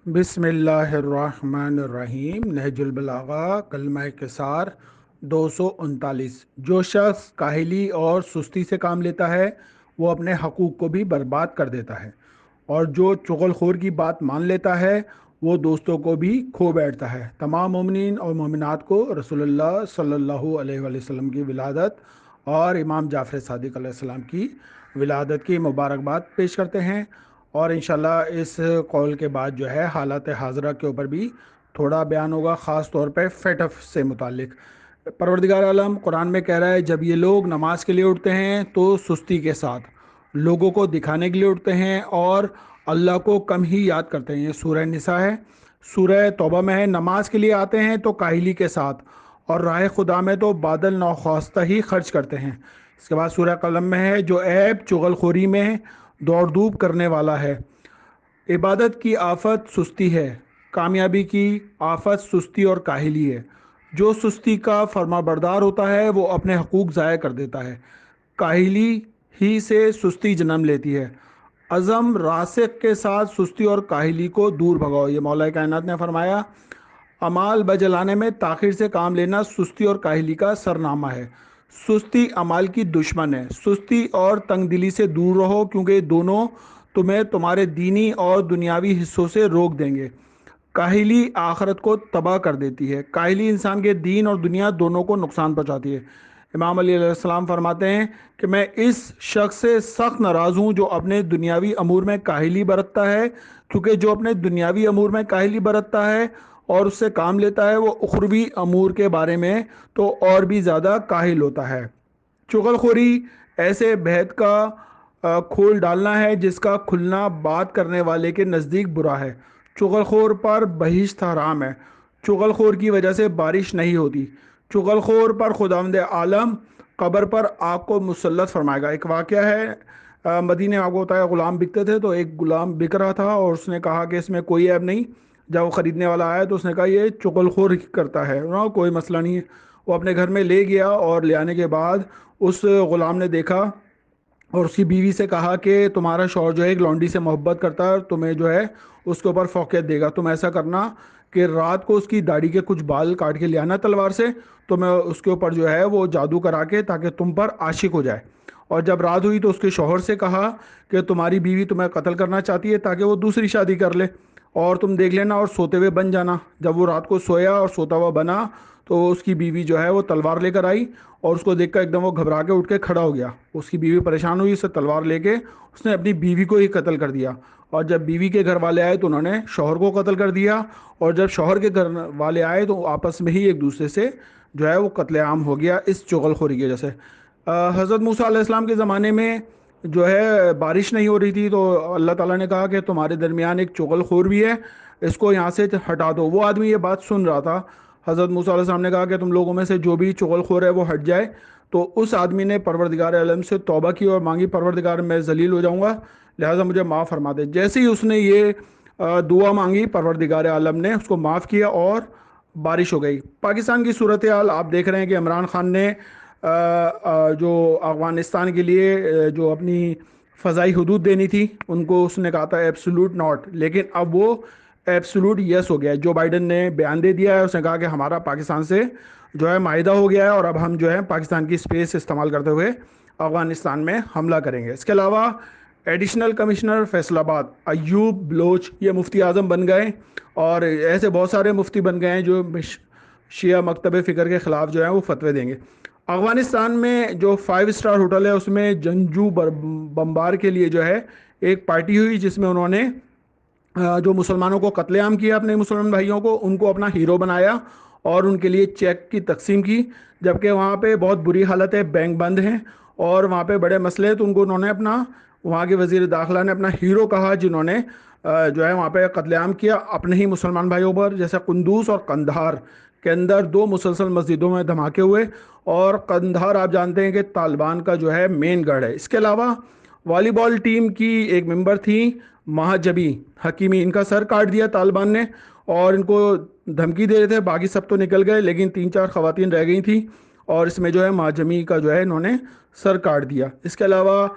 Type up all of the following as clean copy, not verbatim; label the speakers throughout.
Speaker 1: بسم اللہ الرحمن الرحیم۔ نہج البلاغہ کلمہ کثار 239۔ جو شخص کاہلی اور سستی سے کام لیتا ہے وہ اپنے حقوق کو بھی برباد کر دیتا ہے، اور جو چغل خور کی بات مان لیتا ہے وہ دوستوں کو بھی کھو بیٹھتا ہے۔ تمام مومنین اور مومنات کو رسول اللہ صلی اللہ علیہ وآلہ وسلم کی ولادت اور امام جعفر صادق علیہ السلام کی ولادت کی مبارکباد پیش کرتے ہیں، اور انشاءاللہ اس قول کے بعد جو ہے حالات حاضرہ کے اوپر بھی تھوڑا بیان ہوگا، خاص طور پہ فیٹف سے متعلق۔ پروردگار عالم قرآن میں کہہ رہا ہے جب یہ لوگ نماز کے لیے اٹھتے ہیں تو سستی کے ساتھ لوگوں کو دکھانے کے لیے اٹھتے ہیں اور اللہ کو کم ہی یاد کرتے ہیں۔ یہ سورہ نساء ہے، سورہ توبہ میں ہے۔ نماز کے لیے آتے ہیں تو کاہلی کے ساتھ، اور راہ خدا میں تو بادل ناخواستہ ہی خرچ کرتے ہیں۔ اس کے بعد سورہ قلم میں ہے جو عیب چغل خوری میں دوڑ دھوپ کرنے والا ہے۔ عبادت کی آفت سستی ہے، کامیابی کی آفت سستی اور کاہلی ہے۔ جو سستی کا فرما بردار ہوتا ہے وہ اپنے حقوق ضائع کر دیتا ہے۔ کاہلی ہی سے سستی جنم لیتی ہے۔ عزم راسخ کے ساتھ سستی اور کاہلی کو دور بھگاؤ، یہ مولا کائنات نے فرمایا۔ اعمال بجلانے میں تاخیر سے کام لینا سستی اور کاہلی کا سرنامہ ہے۔ سستی اعمال کی دشمن ہے۔ سستی اور تنگ دلی سے دور رہو، کیونکہ یہ دونوں تمہیں تمہارے دینی اور دنیاوی حصوں سے روک دیں گے۔ کاہلی آخرت کو تباہ کر دیتی ہے۔ کاہلی انسان کے دین اور دنیا دونوں کو نقصان پہنچاتی ہے۔ امام علی علیہ السلام فرماتے ہیں کہ میں اس شخص سے سخت ناراض ہوں جو اپنے دنیاوی امور میں کاہلی برتتا ہے، کیونکہ جو اپنے دنیاوی امور میں کاہلی برتتا ہے اور اس سے کام لیتا ہے وہ اخروی امور کے بارے میں تو اور بھی زیادہ کاہل ہوتا ہے۔ چغل خوری ایسے بہت کا کھول ڈالنا ہے جس کا کھلنا بات کرنے والے کے نزدیک برا ہے۔ چغل خور پر بہشت حرام ہے۔ چغل خور کی وجہ سے بارش نہیں ہوتی۔ چغل خور پر خداوند عالم قبر پر آگ کو مسلط فرمائے گا۔ ایک واقعہ ہے، مدینے آپ کو ہوتا ہے غلام بکتے تھے، تو ایک غلام بک رہا تھا اور اس نے کہا کہ اس میں کوئی عیب نہیں۔ جب وہ خریدنے والا آیا تو اس نے کہا یہ چغل خور کرتا ہے، کوئی مسئلہ نہیں ہے۔ وہ اپنے گھر میں لے گیا اور لے آنے کے بعد اس غلام نے دیکھا اور اس کی بیوی سے کہا کہ تمہارا شوہر جو ہے ایک لونڈی سے محبت کرتا ہے اور تمہیں جو ہے اس کے اوپر فوقیت دے گا، تم ایسا کرنا کہ رات کو اس کی داڑھی کے کچھ بال کاٹ کے لے آنا تلوار سے، تو میں اس کے اوپر جو ہے وہ جادو کرا کے تاکہ تم پر عاشق ہو جائے۔ اور جب رات ہوئی تو اس کے شوہر سے کہا کہ تمہاری بیوی تمہیں قتل کرنا چاہتی ہے تاکہ وہ دوسری شادی کر لے، اور تم دیکھ لینا اور سوتے ہوئے بن جانا۔ جب وہ رات کو سویا اور سوتا ہوا بنا تو اس کی بیوی جو ہے وہ تلوار لے کر آئی، اور اس کو دیکھ کر ایک دم وہ گھبرا کے اٹھ کے کھڑا ہو گیا۔ اس کی بیوی پریشان ہوئی، اسے تلوار لے کے اس نے اپنی بیوی کو ہی قتل کر دیا۔ اور جب بیوی کے گھر والے آئے تو انہوں نے شوہر کو قتل کر دیا، اور جب شوہر کے گھر والے آئے تو آپس میں ہی ایک دوسرے سے جو ہے وہ قتل عام ہو گیا اس چغل خوری کی وجہ سے۔ حضرت موسیٰ علیہ السلام کے زمانے میں جو ہے بارش نہیں ہو رہی تھی، تو اللہ تعالیٰ نے کہا کہ تمہارے درمیان ایک چغل خور بھی ہے، اس کو یہاں سے ہٹا دو۔ وہ آدمی یہ بات سن رہا تھا، حضرت موسیٰ علیہ السلام نے کہا کہ تم لوگوں میں سے جو بھی چغل خور ہے وہ ہٹ جائے، تو اس آدمی نے پروردگار عالم سے توبہ کی اور مانگی پروردگار میں ذلیل ہو جاؤں گا، لہٰذا مجھے معاف فرما دے۔ جیسے ہی اس نے یہ دعا مانگی پروردگار عالم نے اس کو معاف کیا اور بارش ہو گئی۔ پاکستان کی صورتحال آپ دیکھ رہے ہیں کہ عمران خان نے جو افغانستان کے لیے جو اپنی فضائی حدود دینی تھی ان کو اس نے کہا تھا ایبسولوٹ ناٹ، لیکن اب وہ ایبسولوٹ یس ہو گیا ہے۔ جو بائیڈن نے بیان دے دیا ہے، اس نے کہا کہ ہمارا پاکستان سے جو ہے معاہدہ ہو گیا ہے اور اب ہم جو ہے پاکستان کی اسپیس استعمال کرتے ہوئے افغانستان میں حملہ کریں گے۔ اس کے علاوہ ایڈیشنل کمشنر فیصل آباد ایوب بلوچ یہ مفتی اعظم بن گئے، اور ایسے بہت سارے مفتی بن گئے ہیں جو شیعہ مکتب فکر کے خلاف جو ہیں وہ فتوے دیں گے۔ افغانستان میں جو 5 اسٹار ہوٹل ہے اس میں جنگجو بمبار کے لیے جو ہے ایک پارٹی ہوئی، جس میں انہوں نے جو مسلمانوں کو قتل عام کیا، اپنے مسلمان بھائیوں کو، ان کو اپنا ہیرو بنایا اور ان کے لیے چیک کی تقسیم کی، جبکہ وہاں پہ بہت بری حالت ہے، بینک بند ہیں اور وہاں پہ بڑے مسئلے ہیں، تو ان کو انہوں نے اپنا وہاں کے وزیر داخلہ نے اپنا ہیرو کہا، جنہوں نے جو ہے وہاں پہ قتل عام کیا اپنے ہی مسلمان بھائیوں پر۔ جیسے قندوز اور قندھار کے اندر 2 مسلسل مسجدوں میں دھماکے ہوئے، اور قندھار آپ جانتے ہیں کہ طالبان کا جو ہے مین گڑھ ہے۔ اس کے علاوہ والی بال ٹیم کی ایک ممبر تھی مہاجبی حکیمی، ان کا سر کاٹ دیا طالبان نے، اور ان کو دھمکی دے رہے تھے، باقی سب تو نکل گئے لیکن 3-4 خواتین رہ گئی تھیں، اور اس میں جو ہے مہاجمی کا جو ہے انہوں نے سر کاٹ دیا۔ اس کے علاوہ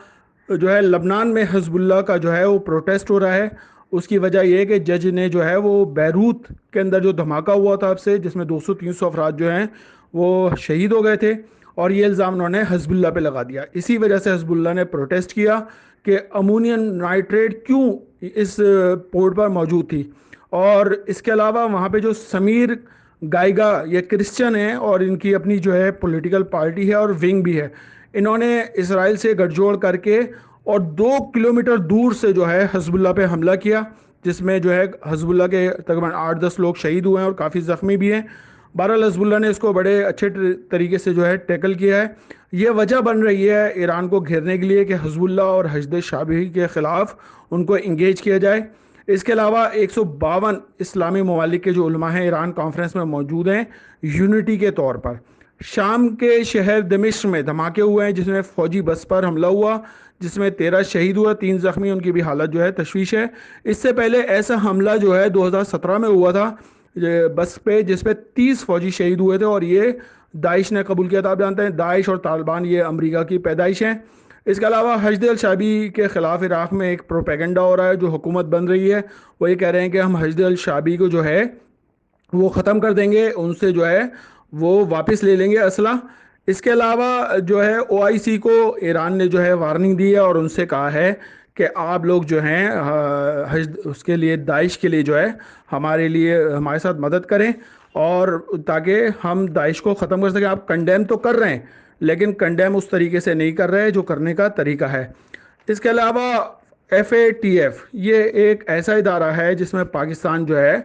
Speaker 1: جو ہے لبنان میں حزب اللہ کا جو ہے وہ پروٹیسٹ ہو رہا ہے، اس کی وجہ یہ ہے کہ جج نے جو ہے وہ بیروت کے اندر جو دھماکہ ہوا تھا اب سے، جس میں 200-300 افراد جو ہیں وہ شہید ہو گئے تھے، اور یہ الزام انہوں نے حزب اللہ پہ لگا دیا۔ اسی وجہ سے حزب اللہ نے پروٹیسٹ کیا کہ امونین نائٹریٹ کیوں اس پورٹ پر موجود تھی۔ اور اس کے علاوہ وہاں پہ جو سمیر گائیگا یہ کرسچن ہیں، اور ان کی اپنی جو ہے پولیٹیکل پارٹی ہے اور ونگ بھی ہے، انہوں نے اسرائیل سے گٹھ جوڑ کر کے اور 2 کلومیٹر دور سے جو ہے حزب اللہ پہ حملہ کیا، جس میں جو ہے حزب اللہ کے تقریباً 8-10 لوگ شہید ہوئے ہیں اور کافی زخمی بھی ہیں۔ بہرحال حزب اللہ نے اس کو بڑے اچھے طریقے سے جو ہے ٹیکل کیا ہے۔ یہ وجہ بن رہی ہے ایران کو گھیرنے کے لیے کہ حزب اللہ اور حشد شعبی کے خلاف ان کو انگیج کیا جائے۔ اس کے علاوہ 152 اسلامی ممالک کے جو علماء ہیں ایران کانفرنس میں موجود ہیں یونٹی کے طور پر۔ شام کے شہر دمشق میں دھماکے ہوئے ہیں جس میں فوجی بس پر حملہ ہوا، جس میں 13 شہید ہوا، 3 زخمی، ان کی بھی حالت جو ہے تشویش ہے۔ اس سے پہلے ایسا حملہ جو ہے 2017 میں ہوا تھا بس پہ، جس پہ 30 فوجی شہید ہوئے تھے، اور یہ داعش نے قبول کیا تھا۔ آپ جانتے ہیں داعش اور طالبان یہ امریکہ کی پیدائش ہیں۔ اس کے علاوہ حشد الشعبی کے خلاف عراق میں ایک پروپیگنڈا ہو رہا ہے، جو حکومت بن رہی ہے وہ یہ کہہ رہے ہیں کہ ہم حشد الشعبی کو جو ہے وہ ختم کر دیں گے، ان سے جو ہے وہ واپس لے لیں گے اسلحہ۔ اس کے علاوہ جو ہے OIC کو ایران نے جو ہے وارننگ دی ہے اور ان سے کہا ہے کہ آپ لوگ جو ہیں اس کے لیے داعش کے لیے جو ہے ہمارے ساتھ مدد کریں، اور تاکہ ہم داعش کو ختم کر سکیں۔ آپ کنڈیم تو کر رہے ہیں لیکن کنڈیم اس طریقے سے نہیں کر رہے جو کرنے کا طریقہ ہے۔ اس کے علاوہ FATF یہ ایک ایسا ادارہ ہے جس میں پاکستان جو ہے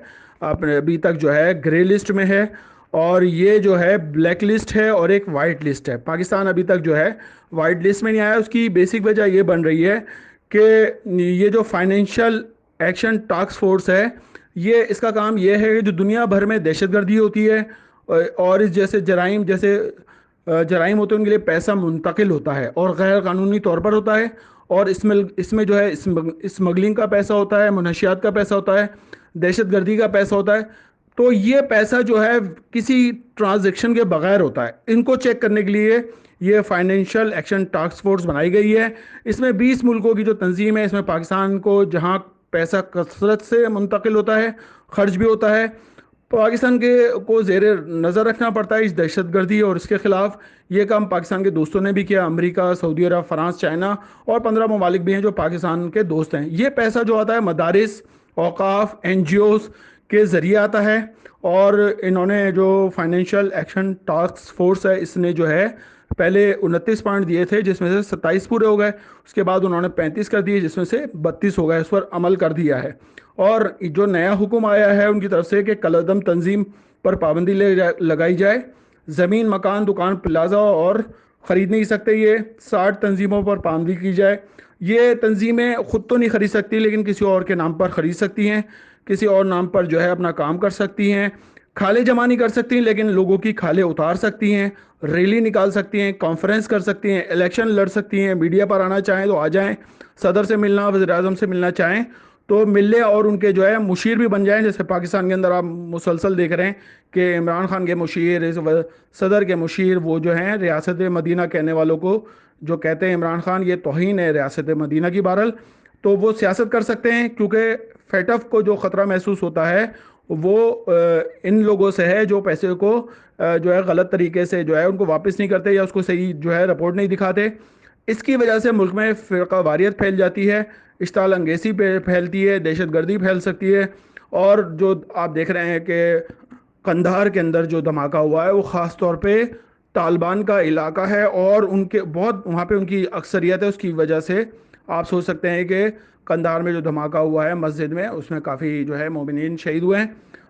Speaker 1: اپنے ابھی تک جو ہے گرے لسٹ میں ہے، اور یہ جو ہے بلیک لسٹ ہے اور ایک وائٹ لسٹ ہے۔ پاکستان ابھی تک جو ہے وائٹ لسٹ میں نہیں آیا۔ اس کی بیسک وجہ یہ بن رہی ہے کہ یہ جو فائنینشیل ایکشن ٹاسک فورس ہے، یہ اس کا کام یہ ہے کہ جو دنیا بھر میں دہشت گردی ہوتی ہے اور اس جیسے جرائم جرائم ہوتے ہیں ان کے لیے پیسہ منتقل ہوتا ہے اور غیر قانونی طور پر ہوتا ہے، اور اس میں جو ہے اسمگلنگ کا پیسہ ہوتا ہے، منشیات کا پیسہ ہوتا ہے، دہشت گردی کا پیسہ ہوتا ہے۔ تو یہ پیسہ جو ہے کسی ٹرانزیکشن کے بغیر ہوتا ہے۔ ان کو چیک کرنے کے لیے یہ فائنینشیل ایکشن ٹاسک فورس بنائی گئی ہے۔ اس میں 20 ملکوں کی جو تنظیم ہے، اس میں پاکستان کو جہاں پیسہ کثرت سے منتقل ہوتا ہے، خرچ بھی ہوتا ہے، پاکستان کو زیر نظر رکھنا پڑتا ہے اس دہشت گردی اور اس کے خلاف۔ یہ کام پاکستان کے دوستوں نے بھی کیا، امریکہ، سعودی عرب، فرانس، چائنا اور 15 ممالک بھی ہیں جو پاکستان کے دوست ہیں۔ یہ پیسہ جو آتا ہے مدارس، اوقاف، NGOs کے ذریعے آتا ہے، اور انہوں نے جو فائنینشیل ایکشن ٹاسک فورس ہے اس نے جو ہے پہلے 29 پوائنٹ دیے تھے جس میں سے 27 پورے ہو گئے، اس کے بعد انہوں نے 35 کر دیے جس میں سے 32 ہو گئے، اس پر عمل کر دیا ہے۔ اور جو نیا حکم آیا ہے ان کی طرف سے کہ کالعدم تنظیم پر پابندی لگائی جائے، زمین، مکان، دکان، پلازا اور خرید نہیں سکتے یہ 60 تنظیموں پر پابندی کی جائے۔ یہ تنظیمیں خود تو نہیں خرید سکتی لیکن کسی اور کے نام پر خرید سکتی ہیں، کسی اور نام پر جو ہے اپنا کام کر سکتی ہیں، کھالے جمع نہیں کر سکتی لیکن لوگوں کی کھالے اتار سکتی ہیں، ریلی نکال سکتی ہیں، کانفرنس کر سکتی ہیں، الیکشن لڑ سکتی ہیں، میڈیا پر آنا چاہیں تو آ جائیں، صدر سے ملنا، وزیر اعظم سے ملنا چاہیں تو مل لیں، اور ان کے جو ہے مشیر بھی بن جائیں۔ جیسے پاکستان کے اندر آپ مسلسل دیکھ رہے ہیں کہ عمران خان کے مشیر، صدر کے مشیر، وہ جو ہیں ریاست مدینہ کہنے والوں کو جو کہتے ہیں عمران خان، یہ توہین ہے ریاست مدینہ کی۔ بہرحال تو وہ سیاست کر سکتے ہیں کیونکہ FATF کو جو خطرہ محسوس ہوتا ہے وہ ان لوگوں سے ہے جو پیسے کو جو ہے غلط طریقے سے جو ہے ان کو واپس نہیں کرتے یا اس کو صحیح جو ہے رپورٹ نہیں دکھاتے۔ اس کی وجہ سے ملک میں فرقہ واریت پھیل جاتی ہے، اشتعال انگیزی پھیلتی ہے، دہشت گردی پھیل سکتی ہے، اور جو آپ دیکھ رہے ہیں کہ قندھار کے اندر جو دھماکہ ہوا ہے وہ خاص طور پہ طالبان کا علاقہ ہے اور ان کے بہت وہاں پہ ان کی اکثریت ہے، اس کی وجہ سے آپ سوچ سکتے ہیں کہ قندھار میں جو دھماکہ ہوا ہے مسجد میں اس میں کافی جو ہے مومنین شہید ہوئے ہیں۔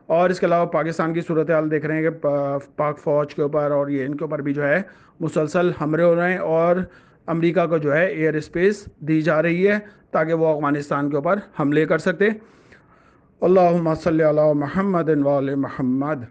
Speaker 1: اور اس کے علاوہ پاکستان کی صورتحال دیکھ رہے ہیں کہ پاک فوج کے اوپر اور یہ ان کے اوپر بھی جو ہے مسلسل حملے ہو رہے ہیں، اور امریکہ کو جو ہے ایئر اسپیس دی جا رہی ہے تاکہ وہ افغانستان کے اوپر حملے کر سکتے۔ اللہم صلی علی محمد و آل محمد۔